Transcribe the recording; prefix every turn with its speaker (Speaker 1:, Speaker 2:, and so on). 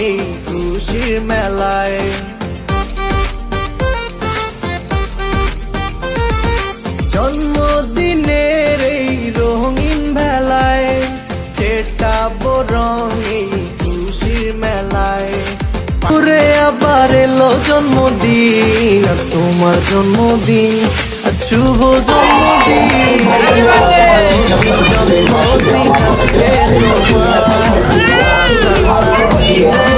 Speaker 1: এই খুশির মেলায়। জন্মদিনের এই রঙিন বেলায় ছেটাবো রং এই খুশির মেলায়। ঘুরে আবার এলো জন্মদিন, আজ তোমার জন্মদিন, আজ শুভ জন্মদিন। জন্মদিন আজকে তোমার, আশা লাগিয়ে